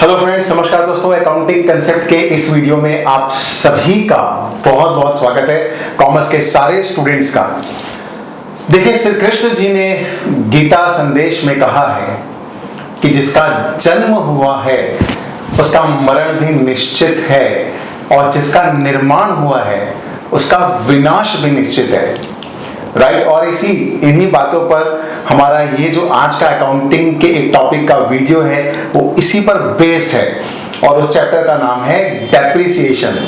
Hello friends, नमस्कार दोस्तों। Accounting concept के इस वीडियो में आप सभी का बहुत बहुत स्वागत है, कॉमर्स के सारे स्टूडेंट्स का। देखिए, श्री कृष्ण जी ने गीता संदेश में कहा है कि जिसका जन्म हुआ है उसका मरण भी निश्चित है और जिसका निर्माण हुआ है उसका विनाश भी निश्चित है। राइट और इन्हीं बातों पर हमारा ये जो आज का अकाउंटिंग के एक टॉपिक का वीडियो है वो इसी पर बेस्ड है और उस चैप्टर का नाम है डेप्रिसिएशन।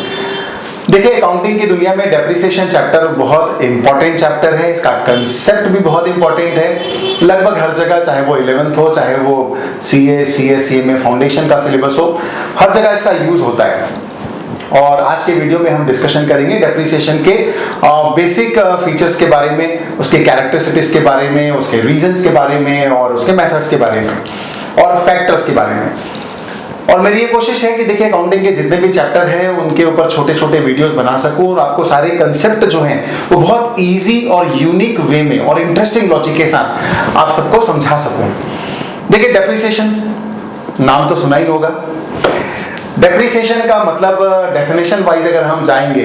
देखिए, अकाउंटिंग की दुनिया में डेप्रिसिएशन चैप्टर बहुत इंपॉर्टेंट चैप्टर है। इसका कंसेप्ट भी बहुत इंपॉर्टेंट है। लगभग हर जगह, चाहे वो 11th हो, चाहे वो सीए, सीएमए फाउंडेशन का सिलेबस हो, हर जगह इसका यूज होता है। और आज के वीडियो में हम डिस्कशन करेंगे डेप्रिसिएशन के बेसिक फीचर्स के बारे में, उसके कैरेक्टरिस्टिक्स के बारे में, उसके रीजंस के बारे में और उसके मेथड्स के बारे में और फैक्टर्स के बारे में। और मेरी ये कोशिश है कि देखिए, अकाउंटिंग के जितने भी चैप्टर हैं उनके ऊपर छोटे छोटे वीडियोस बना सकूं और आपको सारे कंसेप्ट जो हैं वो बहुत इजी और यूनिक वे में और इंटरेस्टिंग लॉजिक के साथ आप सबको समझा सकूं। देखिए, डेप्रिसिएशन नाम तो सुना ही होगा। डेप्रिसिएशन का मतलब डेफिनेशन वाइज अगर हम जाएंगे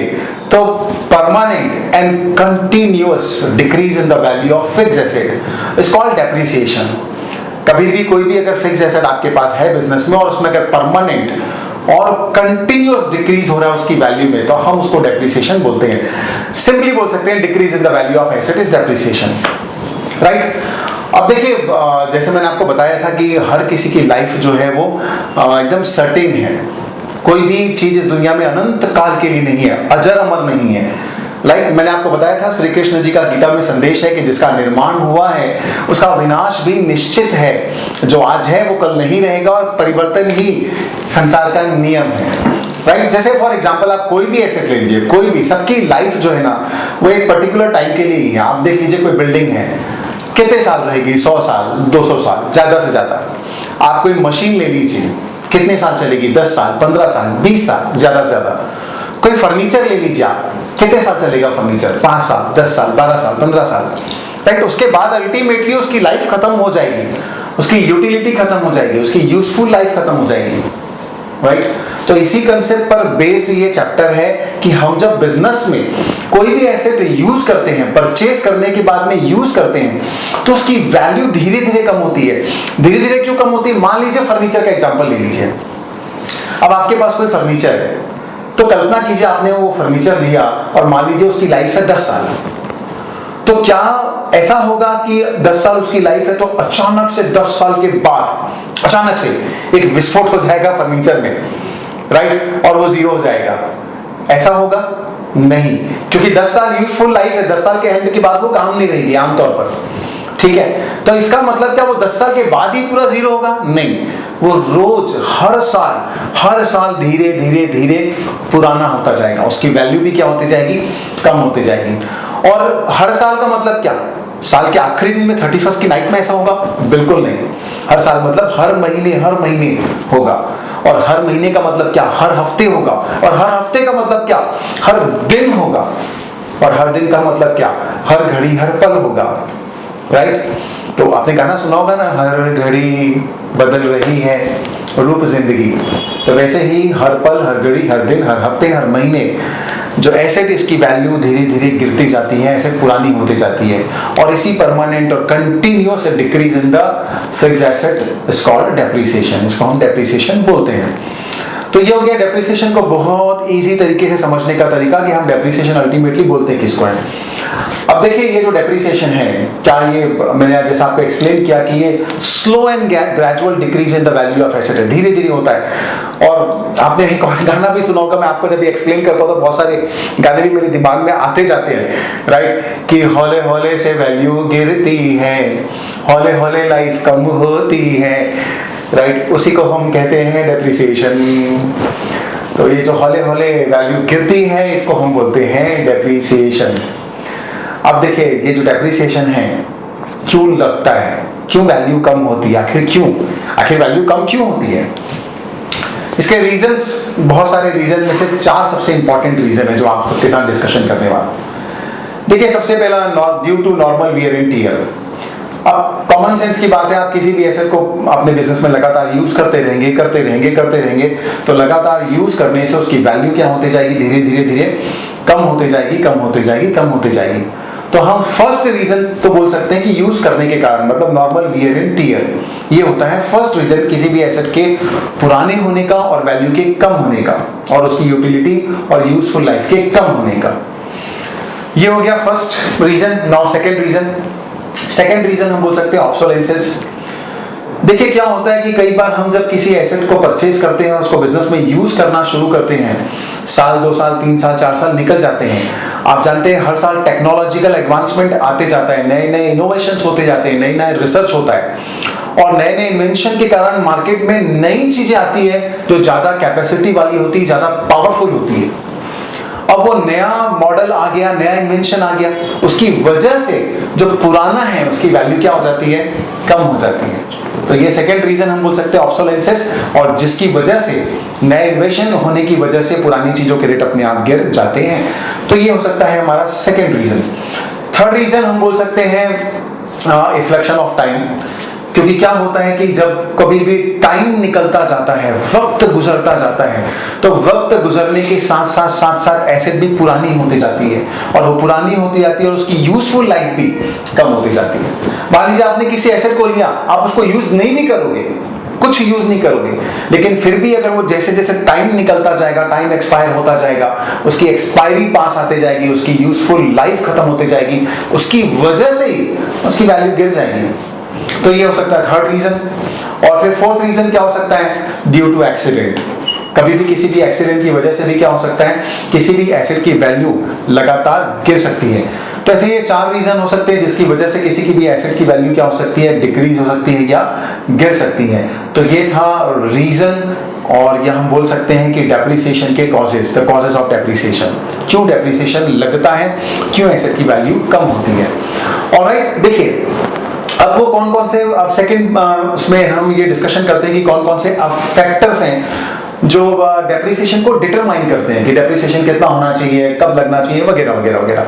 तो permanent and continuous decrease in the value of fixed asset is called depreciation. कभी भी कोई भी अगर फिक्स्ड एसेट आपके पास है बिजनेस में और उसमें अगर परमानेंट और कंटिन्यूअस डिक्रीज हो रहा है उसकी वैल्यू में, तो हम उसको डेप्रिसिएशन बोलते हैं। सिंपली बोल सकते हैं decrease in the value of asset is depreciation. Right. अब देखिए, जैसे मैंने आपको बताया था कि हर किसी की लाइफ जो है वो एकदम सर्टेन है। कोई भी चीज इस दुनिया में अनंत काल के लिए नहीं है, अजर अमर नहीं है। मैंने आपको बताया था, श्री कृष्ण जी का गीता में संदेश है कि जिसका निर्माण हुआ है उसका विनाश भी निश्चित है। जो आज है वो कल नहीं रहेगा और परिवर्तन ही संसार का नियम है। राइट। जैसे फॉर एग्जांपल आप कोई भी एसेट ले लीजिए, कोई भी, सबकी लाइफ जो है ना वो एक पर्टिकुलर टाइम के लिए ही है। आप देख लीजिए, कोई बिल्डिंग है, कितने साल रहेगी? 100 साल, 200 साल, ज्यादा से ज्यादा। आप कोई मशीन ले लीजिए, कितने साल चलेगी? 10 साल, 15 साल, 20 साल, ज्यादा से ज्यादा। कोई फर्नीचर ले लीजिए आप, कितने साल चलेगा फर्नीचर? 5 साल, 10 साल, 12 साल, 15 साल। राइट। उसके बाद अल्टीमेटली उसकी लाइफ खत्म हो जाएगी, उसकी यूटिलिटी खत्म हो जाएगी, उसकी यूजफुल लाइफ खत्म हो जाएगी। राइट। तो इसी कंसेप्ट पर बेस्ड ये चैप्टर है कि हम जब बिजनेस में कोई भी एसेट यूज करते हैं, परचेज करने के बाद में यूज करते हैं, तो उसकी वैल्यू धीरे धीरे कम होती है। धीरे धीरे क्यों कम होती है? मान लीजिए, फर्नीचर का एग्जांपल ले लीजिए। अब आपके पास कोई फर्नीचर है, तो कल्पना कीजिए आपने वो फर्नीचर लिया और मान लीजिए उसकी लाइफ है 10 साल। तो क्या ऐसा होगा कि 10 साल उसकी लाइफ है तो अचानक से 10 साल के बाद अचानक से एक विस्फोट हो जाएगा फर्नीचर में? राइट। और वो जीरो हो जाएगा? ऐसा होगा नहीं, क्योंकि 10 साल यूजफुल लाइफ है। 10 साल के एंड के बाद वो काम नहीं रहेगी आमतौर पर। ठीक है। तो इसका मतलब क्या वो 10 साल के बाद ही पूरा जीरो होगा? नहीं, वो रोज हर साल धीरे धीरे धीरे पुराना होता जाएगा। उसकी वैल्यू भी क्या होती जाएगी? कम होती जाएगी। और हर साल का मतलब क्या? साल के आखिरी दिन में 31st की नाइट में ऐसा होगा? बिल्कुल नहीं। हर साल मतलब हर महीने होगा। और हर महीने का मतलब क्या? हर हफ्ते होगा। और हर हफ्ते का मतलब क्या? हर दिन होगा। और हर दिन का मतलब क्या? हर घड़ी हर पल होगा। राइट। तो आपने गाना सुना होगा ना, हर घड़ी बदल रही है रूप जिंदगी। तो वैसे ही हर पल, हर घड़ी, हर दिन, हर हफ्ते, हर महीने जो एसेट, इसकी वैल्यू धीरे धीरे गिरती जाती है, एसेट पुरानी होती जाती है। और इसी परमानेंट और continuous decrease in the fixed asset is called depreciation. इसको हम डेप्रिसिएशन बोलते हैं। तो ये हो गया डेप्रिसिएशन को बहुत इजी तरीके से समझने का तरीका कि हम डेप्रिसिएशन अल्टीमेटली बोलते हैं किसको है। अब देखिए, ये जो डेप्रिसिएशन है, क्या ये मैंने जैसा आपको एक्सप्लेन किया कि ये slow and gradual decrease in the value of asset है, धीरे धीरे होता है। और आपने एक गाना भी सुना होगा, मैं आपको जब एक्सप्लेन करता हूँ तो बहुत सारे गाने भी मेरे दिमाग में आते जाते हैं। राइट। कि हौले हौले से वैल्यू गिरती है, हौले हौले लाइफ कम होती है। राइट। उसी को हम कहते हैं डेप्रिसिएशन। तो ये जो हौले हौले वैल्यू गिरती है इसको हम बोलते हैं डेप्रिसिएशन। अब देखिए, ये जो डेप्रिसिएशन है क्यों लगता है, क्यों वैल्यू कम होती है, आखिर वैल्यू कम क्यों होती है? इसके रीजंस, बहुत सारे रीजन में से 4 सबसे इंपॉर्टेंट रीजन है जो आप सबके साथ डिस्कशन करने वाला। देखिए, सबसे पहला due to normal wear and tear. अब कॉमन सेंस की बात है, आप किसी भी एसेट को अपने बिजनेस में लगातार यूज करते रहेंगे, तो लगातार यूज करने से उसकी वैल्यू क्या होती जाएगी, धीरे धीरे कम होती जाएगी। तो हम फर्स्ट रीजन तो बोल सकते हैं कि यूज करने के कारण, मतलब नॉर्मल वियर एंड टियर, ये होता है फर्स्ट रीजन किसी भी एसेट के पुराने होने का और वैल्यू के कम होने का, और उसकी यूटिलिटी और यूजफुल लाइफ के कम होने का। ये हो गया first reason. Now second reason हम बोल सकते हैं ऑब्सोलेंसेस। देखिए क्या होता है कि कई बार हम जब किसी एसेट को परचेज करते हैं, उसको बिजनेस में यूज करना शुरू करते हैं, साल 2 साल 3 साल 4 साल निकल जाते हैं। आप जानते हैं हर साल टेक्नोलॉजिकल एडवांसमेंट आते जाता है, नए नए इनोवेशंस होते जाते हैं, नए नए रिसर्च होता है, और नए नए इन्वेंशन के कारण मार्केट में नई चीजें आती है जो ज्यादा कैपेसिटी वाली होती है, ज्यादा पावरफुल होती है। अब वो नया मॉडल आ गया, नया इन्वेंशन आ गया, उसकी वजह से जो पुराना है उसकी वैल्यू क्या हो जाती है, कम हो जाती है। तो ये सेकंड रीजन हम बोल सकते हैं ऑब्सोलेंसेस, और जिसकी वजह से नए इन्वेंशन होने की वजह से पुरानी चीजों के रेट अपने आप गिर जाते हैं। तो ये हो सकता है हमारा सेकंड रीजन। थर्ड रीजन हम बोल सकते हैं इफ्लेक्शन ऑफ टाइम, क्योंकि क्या होता है कि जब कभी भी टाइम निकलता जाता है, वक्त गुजरता जाता है, तो वक्त गुजरने के साथ साथ एसेट भी पुरानी होती जाती है, और वो पुरानी होती जाती है और उसकी यूजफुल लाइफ भी कम होती जाती है। मान लीजिए आपने किसी एसेट को लिया, आप उसको यूज नहीं भी करोगे, कुछ यूज नहीं करोगे, लेकिन फिर भी अगर वो जैसे जैसे टाइम निकलता जाएगा, टाइम एक्सपायर होता जाएगा, उसकी एक्सपायरी पास आते जाएगी, उसकी यूजफुल लाइफ खत्म होती जाएगी, उसकी वजह से ही उसकी वैल्यू गिर जाएगी। तो ये हो सकता है थर्ड रीजन। और फिर फोर्थ रीजन क्या हो सकता है, ड्यू टू एक्सीडेंट। कभी भी किसी भी एक्सीडेंट की वजह से भी क्या हो सकता है, किसी भी एसेट की वैल्यू लगातार गिर सकती है। तो ऐसे ये 4 रीजन हो सकते हैं जिसकी वजह से किसी की भी एसेट की वैल्यू क्या हो सकती है, डिक्रीज हो सकती है या गिर सकती है। तो ये था रीजन, और यह हम बोल सकते हैं कि डेप्रिसिएशन के causes, the causes of depreciation, क्यों डेप्रिसिएशन लगता है, क्यों एसेट की वैल्यू कम होती है। ऑलराइट, देखिए अब वो कौन कौन से, अब सेकंड उसमें हम ये डिस्कशन करते हैं कि कौन कौन से फैक्टर्स हैं जो डेप्रिसिएशन को डिटरमाइन करते हैं कि डेप्रिसिएशन कितना होना चाहिए, कब लगना चाहिए, वगैरह वगैरह वगैरह।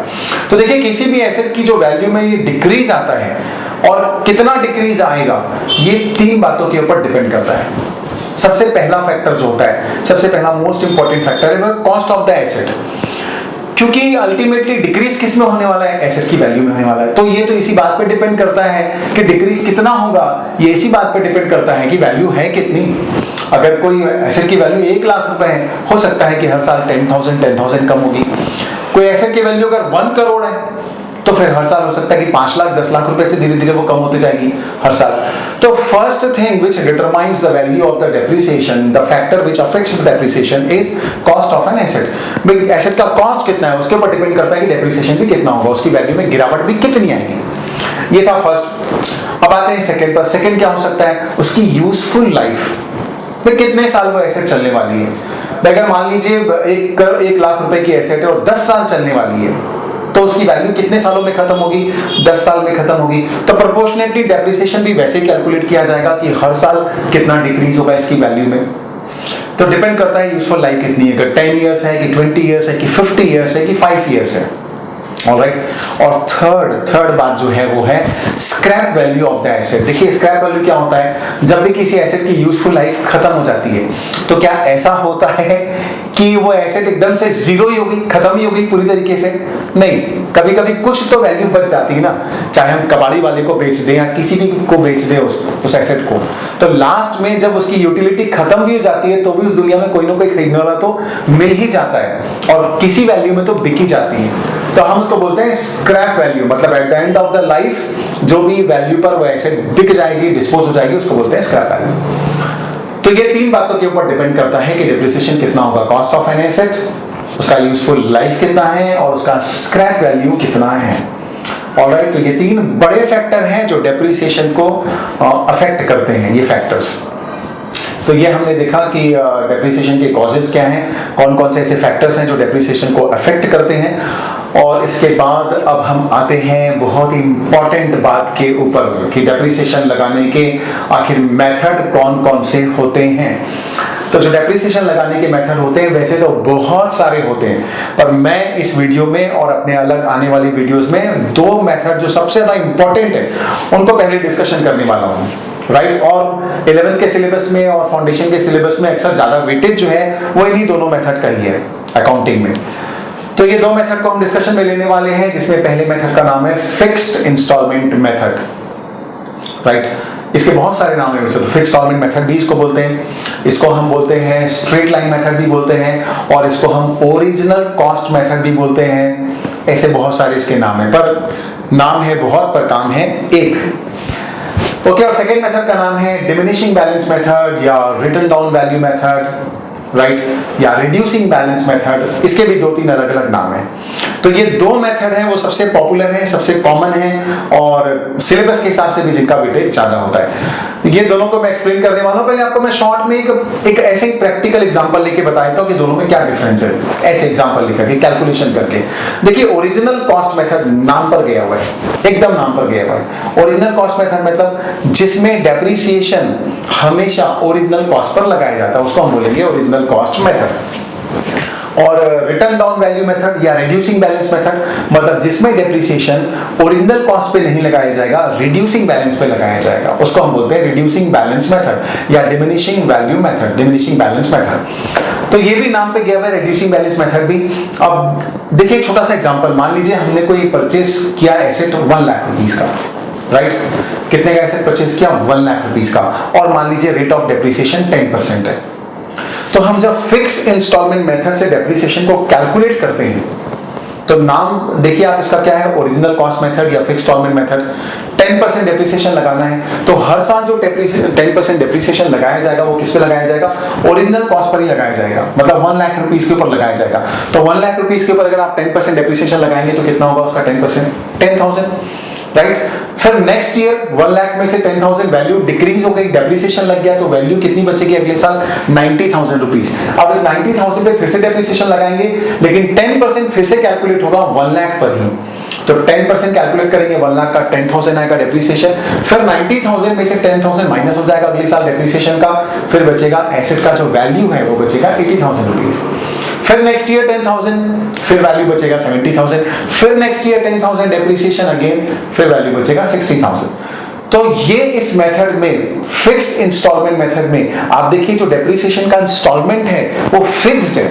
तो देखिए किसी भी एसेट की जो वैल्यू में ये डिक्रीज आता है, और कितना डिक्रीज आएगा, ये 3 बातों के ऊपर डिपेंड करता है। सबसे पहला फैक्टर जो होता है, सबसे पहला मोस्ट इंपॉर्टेंट फैक्टर है वो कॉस्ट ऑफ द एसेट, क्योंकि अल्टीमेटली डिक्रीज किस में होने वाला है, एसेट की वैल्यू में होने वाला है। तो ये तो इसी बात पे डिपेंड करता है कि डिक्रीज कितना होगा, ये इसी बात पे डिपेंड करता है कि वैल्यू है कितनी। अगर कोई एसेट की वैल्यू 1 लाख रुपए है, हो सकता है कि हर साल 10,000 कम होगी। कोई एसेट की वैल्यू अगर 1 करोड़ है, तो फिर हर साल हो सकता है कि 5 लाख 10 लाख रुपए से धीरे धीरे वो कम होती जाएगी हर साल। तो first thing which determines the value of the depreciation, the factor which affects the depreciation is cost of an asset. Asset का कॉस्ट कितना है उसके ऊपर डिपेंड करता है कि डेप्रिसिएशन भी कितना होगा, उसकी वैल्यू में गिरावट भी कितनी आएगी। ये था फर्स्ट। अब आते हैं सेकंड पर। सेकंड क्या हो सकता है, उसकी यूजफुल लाइफ में कितने साल वो एसेट चलने वाली है। अगर मान लीजिए 1 लाख रुपए की एसेट है और 10 साल चलने वाली है, तो उसकी वैल्यू कितने सालों में खत्म होगी, 10 साल में खत्म होगी। तो प्रोपोर्शनेटली डेप्रिसिएशन भी वैसे कैलकुलेट किया जाएगा कि हर साल कितना डिक्रीज होगा इसकी वैल्यू में। तो डिपेंड करता है यूजफुल लाइफ कितनी है, 10 इयर्स है कि 20 इयर्स है कि 50 इयर्स है कि 5 इयर्स है। ऑलराइट। और थर्ड बात जो है वो है scrap value of the asset. देखिए स्क्रैप वैल्यू क्या होता है, जब भी किसी एसेट की यूजफुल लाइफ खत्म हो जाती है, तो क्या ऐसा होता है कि वो एसेट एकदम से जीरो ही होगी, खत्म ही होगी पूरी तरीके से? नहीं, कभी कभी कुछ तो वैल्यू बच जाती है ना, चाहे हम कबाड़ी वाले को बेच दें या किसी भी को बेच दें उस एसेट को, तो लास्ट में जब उसकी यूटिलिटी खत्म भी हो जाती है तो भी उस दुनिया में कोई ना कोई खरीदने वाला तो मिल ही जाता है और किसी वैल्यू में तो बिक ही जाती है। तो हम उसको बोलते हैं स्क्रैप वैल्यू, मतलब at the end of the life जो भी वैल्यू पर वो एसेट बिक जाएगी, डिस्पोज हो जाएगी, उसको बोलते हैं स्क्रैप वैल्यू। तो ये 3 बातों के ऊपर डिपेंड करता है कि डिप्रिसिएशन कितना होगा, कॉस्ट ऑफ एन एसेट, उसका यूजफुल लाइफ कितना है और उसका स्क्रैप वैल्यू कितना है। ऑलराइट, तो ये 3 बड़े फैक्टर हैं जो डेप्रिसिएशन को अफेक्ट करते हैं, ये फैक्टर्स। तो ये हमने देखा कि डेप्रिसिएशन के कॉजेज क्या हैं, कौन कौन से ऐसे फैक्टर्स हैं जो डेप्रिसिएशन को अफेक्ट करते हैं। और इसके बाद अब हम आते हैं बहुत ही इंपॉर्टेंट बात के ऊपर कि डेप्रिसिएशन लगाने के आखिर मेथड कौन कौन से होते हैं। तो जो डेप्रिसिएशन लगाने के मेथड होते हैं वैसे तो बहुत सारे होते हैं, पर मैं इस वीडियो में और अपने अलग आने वाली वीडियोस में दो मेथड जो सबसे ज्यादा इंपॉर्टेंट है उनको पहले डिस्कशन करने वाला हूँ, राइट। और 11th के सिलेबस में और फाउंडेशन के सिलेबस में अक्सर ज्यादा वेटेज जो है वो इन्हीं दोनों मेथड का ही है अकाउंटिंग में। तो ये दो मेथड को हम डिस्कशन में लेने वाले हैं, जिसमें पहले मेथड का नाम है फिक्स्ड इंस्टॉलमेंट मेथड, राइट। इसके बहुत सारे नाम है वैसे तो, फिक्स्ड इंस्टॉलमेंट मेथड भी इसको बोलते हैं, इसको हम बोलते हैं स्ट्रेट लाइन मेथड भी बोलते हैं, और इसको हम ओरिजिनल कॉस्ट मेथड भी बोलते हैं। ऐसे बहुत सारे इसके नाम है, पर नाम है बहुत पर काम है एक। ओके, और सेकेंड मेथड का नाम है डिमिनिशिंग बैलेंस मेथड या written down value method, right, या रिड्यूसिंग बैलेंस मेथड। इसके भी दो तीन अलग अलग नाम हैं। तो ये दो मेथड हैं, वो सबसे पॉपुलर हैं, सबसे कॉमन हैं, और सिलेबस के हिसाब से भी जिनका वेटेज ज्यादा होता है। ये दोनों को मैं एक्सप्लेन करने वाला हूं। पहले आपको मैं शॉर्ट में एक ऐसे ही प्रैक्टिकल एग्जांपल लेके बता देता हूं कि दोनों में क्या डिफरेंस है, ऐसे एग्जांपल लेकर के कैलकुलेशन करके। देखिए, ओरिजिनल कॉस्ट मेथड नाम पर गया हुआ है, एकदम नाम पर गया हुआ है। ओरिजिनल कॉस्ट मेथड मतलब जिसमें डेप्रिसिएशन हमेशा ओरिजिनल कॉस्ट पर लगाया जाता है, उसको हम बोलेंगे ओरिजिनल कॉस्ट मेथड। और रिटर्न डाउन वैल्यू मेथड या रिड्यूसिंग बैलेंस मेथड मतलब जिसमें डेप्रिसिएशन ओरिजिनल कॉस्ट पे नहीं लगाया जाएगा, रिड्यूसिंग बैलेंस पे लगाया जाएगा, उसको हम बोलते हैं रिड्यूसिंग बैलेंस मेथड या diminishing value method, diminishing balance method. तो ये भी नाम पे गया हुआ है, रिड्यूसिंग बैलेंस मेथड भी। अब देखिए छोटा सा एग्जांपल, मान लीजिए हमने कोई परचेस किया एसेट 1 लाख रुपीस का, राइट। कितने का एसेट परचेस किया? 1 लाख रुपीस का, और मान लीजिए रेट ऑफ डेप्रिसिएशन 10% है। तो हम जब फिक्स इंस्टॉलमेंट मेथड से डेप्रिसिएशन को कैलकुलेट करते हैं, तो नाम देखिए आप इसका क्या है, ओरिजिनल कॉस्ट मेथड या फिक्स इंस्टॉलमेंट मेथड। 10% डेप्रिसिएशन लगाना है, तो हर साल जो 10% डेप्रिसिएशन लगाया जाएगा वो किस पे लगाया जाएगा? ओरिजिनल कॉस्ट पर ही लगाया जाएगा, मतलब 1 लाख रुपीस के ऊपर लगाया जाएगा। तो 1 लाख रुपीस के ऊपर अगर आप 10% डेप्रिसिएशन लगाएंगे तो कितना होगा उसका 10%? 10,000, राइट। फिर नेक्स्ट ईयर 1 लाख में से 10,000 वैल्यू डिक्रीज हो गई, डेप्रिसिएशन लग गया, तो वैल्यू कितनी बचेगी अगले साल? 90,000 रुपीस। अब इस 90,000 पे फिर से डेप्रिसिएशन लगाएंगे, लेकिन 10% फिर से कैलकुलेट होगा 1 लाख पर ही। तो 10% कैलकुलेट करेंगे, 1 लाख का 10,000 आएगा डेप्रिसिएशन, फिर 90,000 में से 10,000 माइनस हो जाएगा अगले साल डेप्रिसिएशन का, फिर बचेगा एसेट का जो वैल्यू है वो बचेगा 80,000 रुपीस। फिर नेक्स्ट ईयर 10,000, फिर वैल्यू बचेगा 70,000, फिर नेक्स्ट ईयर 10,000 डेप्रिसिएशन अगेन, फिर वैल्यू बचेगा 60,000। तो ये इस मेथड में, फिक्स्ड इंस्टॉलमेंट मेथड में आप देखिए जो डेप्रिसिएशन का इंस्टॉलमेंट है वो फिक्स्ड है,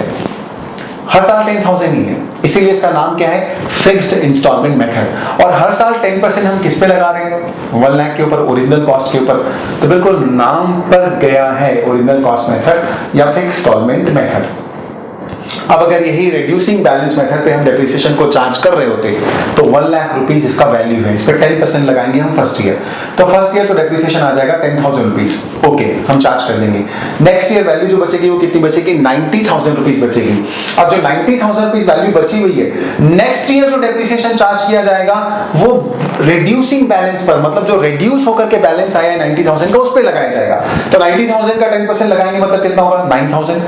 हर साल 10,000 ही है, इसीलिए इसका नाम क्या है? Fixed installment method. और हर साल 10% हम किस पे लगा रहे हैं? 1 लाख के ऊपर, ओरिजिनल कॉस्ट के ऊपर। तो बिल्कुल नाम पर गया है ओरिजिनल कॉस्ट मेथड या फिक्स्ड इंस्टॉलमेंट मेथड। अब अगर यही रिड्यूसिंग बैलेंस मेथड पे हम डेप्रिसिएशन को चार्ज कर रहे होते तो 1 लाख रुपीस इसका वैल्यू है, इस पे 10% लगाएंगे हम फर्स्ट ईयर, तो फर्स्ट ईयर तो डेप्रिसिएशन आ जाएगा 10,000 रुपीस, ओके, हम चार्ज कर देंगे। नेक्स्ट ईयर वैल्यू जो बचेगी वो कितनी बचेगी? 90,000 रुपीस बचेगी। अब जो 90,000 रुपीस वैल्यू बची हुई है, नेक्स्ट ईयर जो डेप्रिसिएशन चार्ज किया जाएगा वो रिड्यूसिंग बैलेंस पर, मतलब जो रिड्यूस होकर के बैलेंस आया है 90,000 का, उस पे लगाया जाएगा। तो 90,000 का 10% लगाएंगे मतलब कितना होगा? 9,000।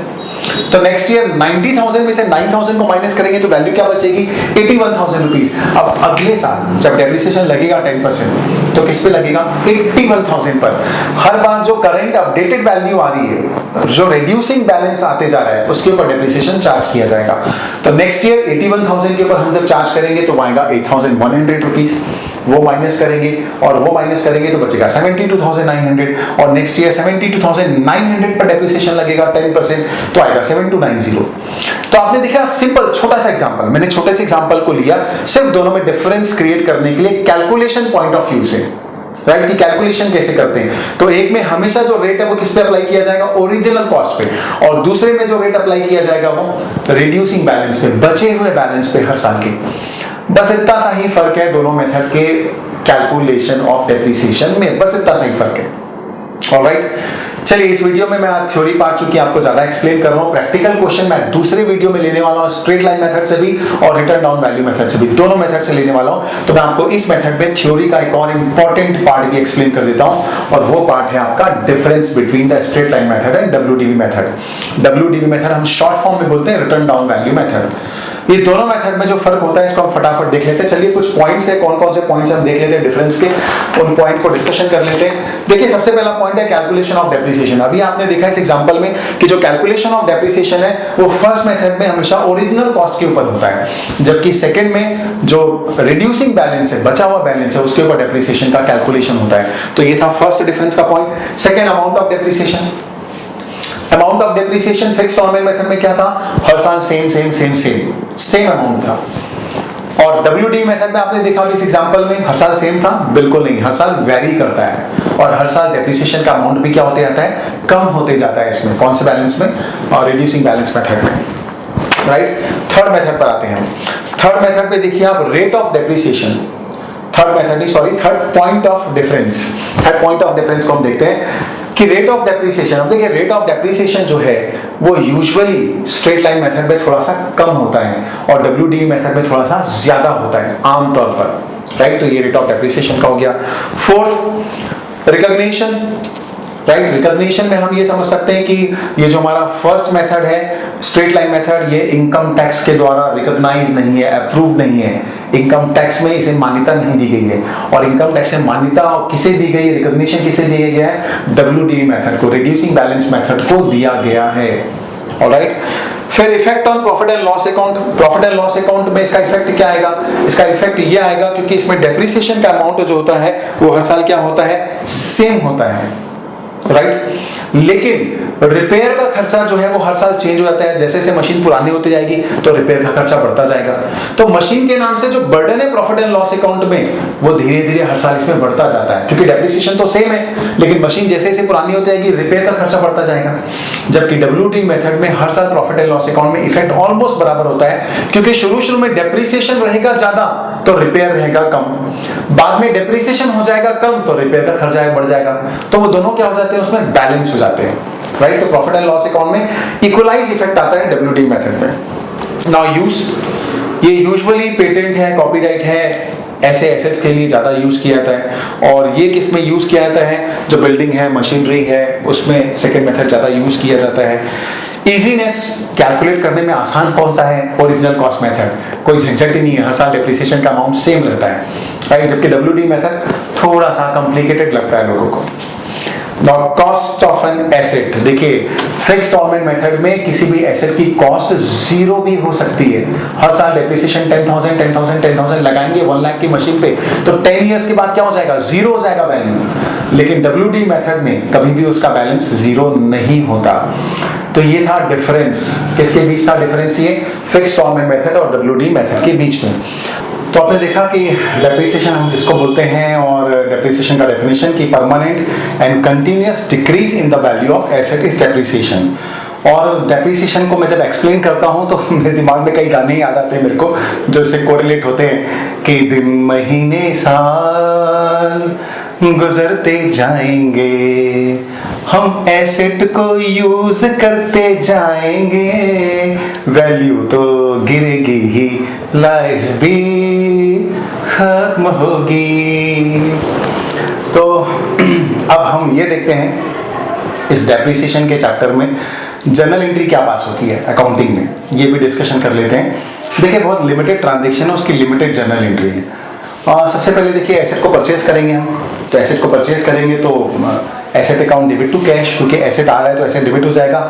तो नेक्स्ट ईयर 90,000 में से 9,000 को माइनस करेंगे तो वैल्यू क्या बचेगी? 81,000 रुपीस। अब अगले साल जब डेप्रिसिएशन लगेगा 10%, तो किस पे लगेगा? 81,000 पर। हर बार जो करंट अपडेटेड वैल्यू आ रही है, जो रिड्यूसिंग बैलेंस आते जा रहा है, उसके ऊपर डेप्रिसिएशन चार्ज किया जाएगा। तो नेक्स्ट ईयर 81,000 के ऊपर हम जब चार्ज करेंगे तो आएगा 8,100 रुपीस, वो माइनस करेंगे, और वो माइनस करेंगे तो बचेगा 72,900, और नेक्स्ट ईयर 72,900 पर डेप्रिसिएशन लगेगा 10%, तो आएगा 7290। तो आपने देखा, सिंपल छोटा सा एग्जांपल, मैंने छोटे से एग्जांपल को लिया सिर्फ दोनों में डिफरेंस क्रिएट करने के लिए, कैलकुलेशन पॉइंट ऑफ व्यू से, राइट, कि कैलकुलेशन कैसे करते हैं। तो एक में हमेशा जो रेट है वो किस पे अप्लाई किया जाएगा? ओरिजिनल कॉस्ट पे, और दूसरे में जो रेट अप्लाई किया जाएगा वो रिड्यूसिंग बैलेंस पे, बचे हुए बैलेंस पे हर साल के। बस इतना सा ही फर्क है दोनों मेथड के कैलकुलेशन ऑफ डेप्रिसिएशन में, बस इतना सा ही फर्क है। ऑलराइट, चलिए इस वीडियो में मैं थ्योरी पार्ट चूंकि आपको ज्यादा एक्सप्लेन कर रहा हूं, प्रैक्टिकल क्वेश्चन मैं दूसरे वीडियो में लेने वाला हूं, स्ट्रेट लाइन मेथड से भी और रिटर्न डाउन वैल्यू मेथड से भी, दोनों मेथड से लेने वाला हूं। तो मैं आपको इस मेथड में थ्योरी का एक और इंपॉर्टेंट पार्ट भी एक्सप्लेन कर देता हूं, और वो पार्ट है आपका difference between the straight line method and WDV method. WDV method हम शॉर्ट फॉर्म में बोलते हैं रिटर्न डाउन वैल्यू मेथड। ये दोनों मेथड में जो फर्क होता है इसको हम फटाफट देख लेते हैं। चलिए कुछ पॉइंट्स है, कौन कौन से पॉइंट्स हम देख लेते हैं डिफरेंस के, उन पॉइंट को डिस्कशन कर लेते हैं। देखिए सबसे पहला पॉइंट है कैलकुलेशन ऑफ डेप्रिसिएशन। अभी आपने देखा इस एग्जांपल में कि जो कैलकुलेशन ऑफ डेप्रिसिएशन है वो फर्स्ट मेथड में हमेशा ओरिजिनल कॉस्ट के ऊपर होता है, जबकि सेकंड में जो रिड्यूसिंग बैलेंस है, बचा हुआ बैलेंस है, उसके ऊपर डेप्रिसिएशन का कैलकुलेशन होता है। तो ये था फर्स्ट डिफरेंस का point. Second, amount of depreciation. Amount of depreciation fixed installment method में क्या था, हर साल सेम अमाउंट था। और WD मेथड में आपने देखा इस एग्जांपल में हर साल सेम था, बिल्कुल नहीं, हर साल वेरी करता है और हर साल डेप्रिसिएशन का अमाउंट भी क्या होते जाता है, कम होते जाता है। इसमें कौन से बैलेंस में, और रिड्यूसिंग बैलेंस मेथड में, राइट। थर्ड मेथड पर आते हैं। थर्ड मेथड पे देखिए आप rate of depreciation, third point of difference. Third point of difference को हम देखते हैं कि रेट ऑफ डेप्रिसिएशन, अब देखिए रेट ऑफ डेप्रिसिएशन जो है वो यूजुअली स्ट्रेट लाइन मेथड में थोड़ा सा कम होता है और WD मेथड में थोड़ा सा ज्यादा होता है आमतौर पर, राइट। तो ये रेट ऑफ डेप्रिसिएशन का हो गया। Fourth, recognition, right. रिकॉग्निशन में हम ये समझ सकते हैं कि ये जो हमारा फर्स्ट मेथड है स्ट्रेट लाइन मेथड, ये इनकम टैक्स के द्वारा रिकॉग्नाइज नहीं है, अप्रूव नहीं है, इनकम टैक्स में इसे मान्यता नहीं दी गई है। और इनकम टैक्स से मान्यता किसे दी गई है, रिकॉग्निशन किसे दिया गया है, WD मेथड को, रिड्यूसिंग बैलेंस मेथड को दिया गया है। ऑलराइट। फिर effect on profit and loss account. Profit and loss account में इसका इफेक्ट क्या आएगा, इसका इफेक्ट ये आएगा क्योंकि इसमें डेप्रिसिएशन का अमाउंट जो होता है वो हर साल क्या होता है, सेम होता है, राइट। लेकिन रिपेयर का खर्चा जो है वो हर साल चेंज हो जाता है, जैसे जैसे मशीन पुरानी होती जाएगी तो रिपेयर का खर्चा बढ़ता जाएगा। तो मशीन के नाम से जो बर्डन है प्रॉफिट एंड लॉस अकाउंट में वो धीरे धीरे हर साल इसमें बढ़ता जाता है, क्योंकि डेप्रिसिएशन तो सेम है लेकिन मशीन जैसे जैसे पुरानी होती जाएगी रिपेयर का खर्चा बढ़ता जाएगा। जबकि WD मेथड में हर साल प्रॉफिट एंड लॉस अकाउंट में इफेक्ट ऑलमोस्ट बराबर होता है, क्योंकि शुरू में डेप्रिसिएशन रहेगा ज्यादा तो रिपेयर रहेगा कम, बाद में डेप्रिसिएशन हो जाएगा कम तो रिपेयर का खर्चा बढ़ जाएगा, तो वो दोनों क्या हो जाते हैं, उसमें बैलेंस हो जाते हैं, राइट। तो प्रॉफिट एंड लॉस अकाउंट में इक्वलाइज इफेक्ट आता है WD मेथड में। नाउ यूज, ये यूजुअली पेटेंट है, कॉपीराइट है, ऐसे एसेट्स के लिए ज्यादा यूज किया जाता है। और ये किस में यूज किया जाता है, जो बिल्डिंग है, मशीनरी है, उसमें सेकंड मेथड ज्यादा यूज किया जाता है। इजीनेस, कैलकुलेट करने में आसान कौन सा है, ओरिजिनल कॉस्ट मेथड, कोई झंझट ही नहीं है, हर साल डेप्रिसिएशन का अमाउंट सेम रहता है, राइट। जबकि WD मेथड थोड़ा सा कॉम्प्लिकेटेड लगता है लोगों को। Now cost of an asset, देखिए फिक्स्ड इंस्टॉलमेंट मेथड में किसी भी एसेट की कॉस्ट जीरो भी हो सकती है। हर साल डेप्रिसिएशन 10,000 लगाएंगे 1 लाख की मशीन पे तो 10 इयर्स के बाद क्या हो जाएगा, जीरो हो जाएगा वैल्यू। लेकिन WD मेथड में कभी भी उसका बैलेंस जीरो नहीं होता। तो ये था डिफरेंस, किसके बीच था डिफरेंस, ये फिक्स्ड इंस्टॉलमेंट मेथड और WD मेथड के बीच में। तो आपने देखा कि डेप्रिसिएशन हम जिसको बोलते हैं, और डेप्रिसिएशन का डेफिनेशन की permanent and continuous decrease in the value of asset is depreciation. और डेप्रिसिएशन को मैं जब एक्सप्लेन करता हूं तो मेरे दिमाग में कई गाने याद आते हैं मेरे को जो इससे कोरिलेट होते हैं कि दिन महीने साल गुजरते जाएंगे, हम एसेट को यूज करते जाएंगे, वैल्यू तो गिरेगी ही, लाइफ भी खत्म होगी। तो अब हम ये देखते हैं इस डेप्रिसिएशन के चैप्टर में जर्नल एंट्री क्या पास होती है अकाउंटिंग में, ये भी डिस्कशन कर लेते हैं। देखिए बहुत लिमिटेड ट्रांजैक्शन है, उसकी लिमिटेड जर्नल एंट्री है। सबसे पहले देखिए एसेट को परचेज करेंगे हम, तो एसेट को परचेज करेंगे तो asset account debit to cash, क्योंकि एसेट आ रहा है तो एसेट डेबिट हो जाएगा।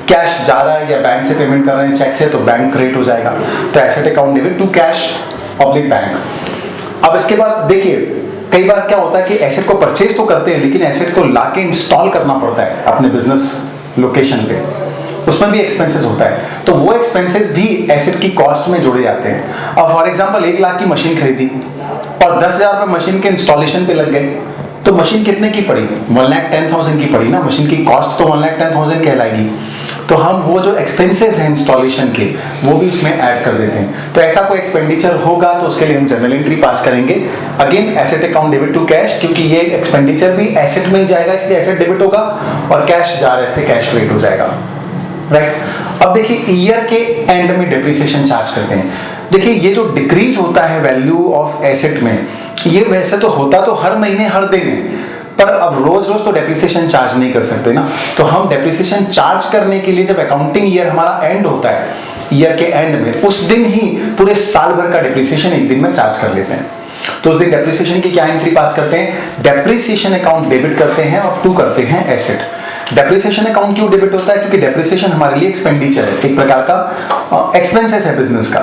कैश जा रहा है या बैंक से पेमेंट कर रहे हैं चेक से तो बैंक क्रेडिट हो जाएगा। तो asset account debit to cash oblique bank. अब इसके बाद देखिए कई बार क्या होता है कि एसेट को परचेज तो करते हैं लेकिन एसेट को लाके इंस्टॉल करना पड़ता है अपने बिजनेस लोकेशन पे, उसमें भी एक्सपेंसेस होता है। तो वो एक्सपेंसेस भी एसेट की कॉस्ट में जोड़े जाते हैं। अब फॉर एग्जांपल 1 लाख की मशीन खरीदी और 10,000 रुपए मशीन के इंस्टॉलेशन पे लग गए, तो मशीन कितने की पड़ी, 1,10,000 की पड़ी ना, मशीन की कॉस्ट तो 1,10,000 कहलाएगी। तो हम वो जो एक्सपेंसेस हैं इंस्टॉलेशन के वो भी उसमें ऐड कर देते हैं। तो ऐसा कोई एक्सपेंडिचर होगा तो उसके लिए हम जर्नल एंट्री पास करेंगे। Again asset account debit to cash, क्योंकि ये एक्सपेंडिचर भी एसेट में ही जाएगा इसलिए एसेट डेबिट होगा, और कैश जा रहा है इसलिए कैश क्रेडिट हो जाएगा, राइट। अब देखिए ईयर के एंड में डेप्रिसिएशन चार्ज करते हैं। देखिए ये जो डिक्रीज होता है वैल्यू ऑफ एसेट में, ये वैसे तो होता तो हर महीने हर दिन है, पर अब रोज रोज तो डेप्रिसिएशन चार्ज नहीं कर सकते ना। तो हम डेप्रिसिएशन चार्ज करने के लिए जब अकाउंटिंग ईयर हमारा एंड होता है ईयर के एंड में उस दिन ही पूरे साल भर का डेप्रिसिएशन एक दिन में चार्ज कर लेते हैं। तो उस दिन डेप्रिसिएशन की क्या एंट्री पास करते हैं? डेप्रिसिएशन अकाउंट डेबिट करते हैं और टू करते हैं एसेट। डेप्रिसिएशन अकाउंट क्यों डेबिट होता है? क्योंकि डेप्रिसिएशन हमारे लिए एक्सपेंडिचर है, एक प्रकार का एक्सपेंसेस है बिजनेस का।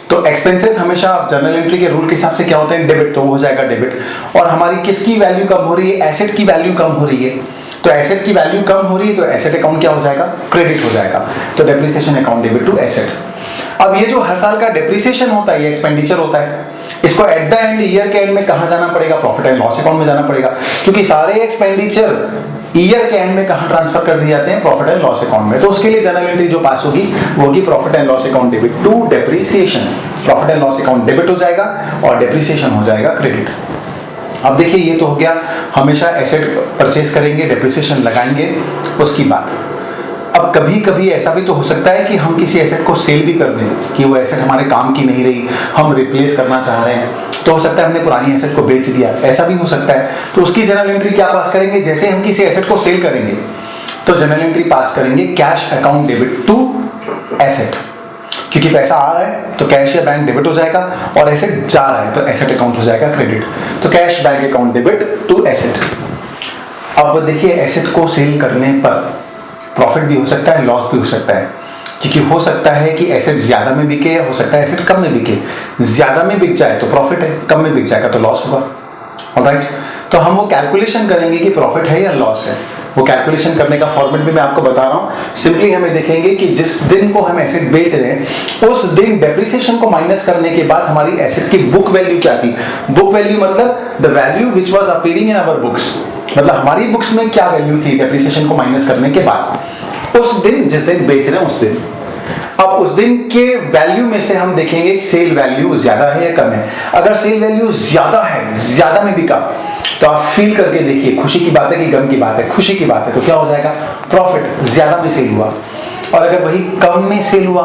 तो एक्सपेंसेस हमेशा जर्नल एंट्री के रूल के हिसाब से क्या होते हैं? डेबिट, तो वो हो जाएगा डेबिट। और हमारी किसकी वैल्यू कम हो रही है? एसेट की वैल्यू कम हो रही है। तो एसेट की वैल्यू कम हो रही है तो एसेट अकाउंट क्या हो जाएगा? क्रेडिट हो जाएगा। तो depreciation account debit to asset. अब ये जो हर साल का डेप्रिसिएशन होता है ये एक्सपेंडिचर होता है, इसको एट द एंड ईयर के एंड में कहां जाना पड़ेगा? प्रॉफिट एंड लॉस अकाउंट में जाना पड़ेगा, क्योंकि सारे एक्सपेंडिचर ईयर के एंड में कहां ट्रांसफर कर दिए जाते हैं? प्रॉफिट एंड लॉस अकाउंट में। तो उसके लिए जनरल एंट्री जो पास होगी वो होगी profit and loss account debit to depreciation. Profit and loss account debit हो जाएगा और डेप्रिसिएशन हो जाएगा क्रेडिट। अब देखिए ये तो हो गया, हमेशा एसेट परचेस करेंगे, डेप्रिसिएशन लगाएंगे, उसकी बात। अब कभी कभी ऐसा भी तो हो सकता है कि हम किसी एसेट को सेल भी कर दें, कि वो एसेट हमारे काम की नहीं रही, हम रिप्लेस करना चाह रहे हैं, तो हो सकता है हमने पुरानी एसेट को बेच दिया, ऐसा भी हो सकता है। तो उसकी जनरल एंट्री क्या पास करेंगे? जैसे हम किसी एसेट को सेल करेंगे तो जनरल एंट्री पास करेंगे cash account debit to asset, क्योंकि पैसा आ रहा है तो कैश या बैंक डेबिट हो जाएगा और एसेट जा रहा है तो एसेट अकाउंट हो जाएगा क्रेडिट। तो cash bank account debit to asset. अब देखिए एसेट को सेल करने पर प्रॉफिट भी हो सकता है, लॉस भी हो सकता है, क्योंकि हो सकता है कि एसेट ज्यादा में बिके या हो सकता है एसेट कम में बिके। ज्यादा में बिक जाए तो प्रॉफिट है, कम में बिक जाएगा तो लॉस होगा। ऑलराइट, तो हम वो कैलकुलेशन करेंगे कि प्रॉफिट है या लॉस है। वो कैलकुलेशन करने का फॉर्मेट भी मैं आपको बता रहा हूं। सिंपली हमें देखेंगे कि जिस दिन को हम एसेट बेच रहे हैं उस दिन डेप्रिसिएशन को माइनस करने के बाद हमारी एसेट की बुक वैल्यू क्या थी। बुक वैल्यू मतलब the value which was appearing in our books, मतलब हमारी बुक्स में क्या वैल्यू थी डेप्रिसिएशन को माइनस करने के बाद उस दिन, जिस दिन बेच रहे हैं उस दिन। अब उस दिन के वैल्यू में से हम देखेंगे सेल वैल्यू ज्यादा है या कम है। अगर सेल वैल्यू ज्यादा है, ज्यादा में बिका, तो आप फील करके देखिए, खुशी की बात है कि गम की बात है? खुशी की बात है, तो क्या हो जाएगा? प्रॉफिट, ज्यादा में सेल हुआ। और अगर वही कम में सेल हुआ,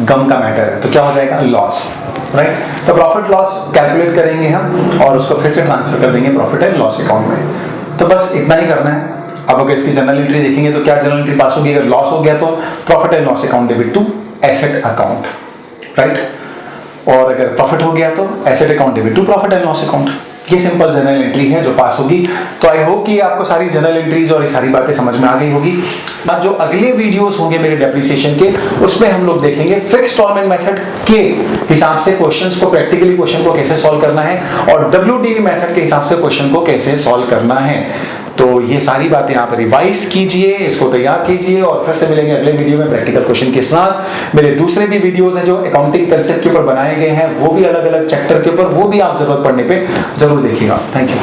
गम का मैटर है, तो क्या हो जाएगा? लॉस। राइट, तो प्रॉफिट लॉस कैलकुलेट करेंगे हम और उसको फिर से ट्रांसफर कर देंगे प्रॉफिट एंड लॉस अकाउंट में। तो बस इतना ही करना है। अब अगर इसकी जनरल एंट्री देखेंगे तो क्या जनरल एंट्री पास होगी? अगर लॉस हो गया तो profit and loss account debit to asset account, right. और अगर प्रॉफिट हो गया तो asset account debit to profit and loss account. ये सिंपल जनरल एंट्री है जो पास होगी। तो आई होप कि आपको सारी जनरल एंट्रीज और ये सारी बातें समझ में आ गई होगी। अब जो अगले वीडियोस होंगे मेरे डेप्रिसिएशन के, उसमें हम लोग देखेंगे फिक्स्ड इंस्टॉलमेंट मेथड के हिसाब से क्वेश्चंस को, प्रैक्टिकली क्वेश्चन को कैसे सॉल्व करना है और WDV मेथड के हिसाब से क्वेश्चन को कैसे सॉल्व करना है। तो ये सारी बातें आप रिवाइज कीजिए, इसको तैयार कीजिए और फिर से मिलेंगे अगले वीडियो में प्रैक्टिकल क्वेश्चन के साथ। मेरे दूसरे भी वीडियोस हैं जो अकाउंटिंग कंसेप्ट के ऊपर बनाए गए हैं, वो भी अलग अलग चैप्टर के ऊपर, वो भी आप जरूरत पड़ने पे जरूर देखिएगा। Thank you.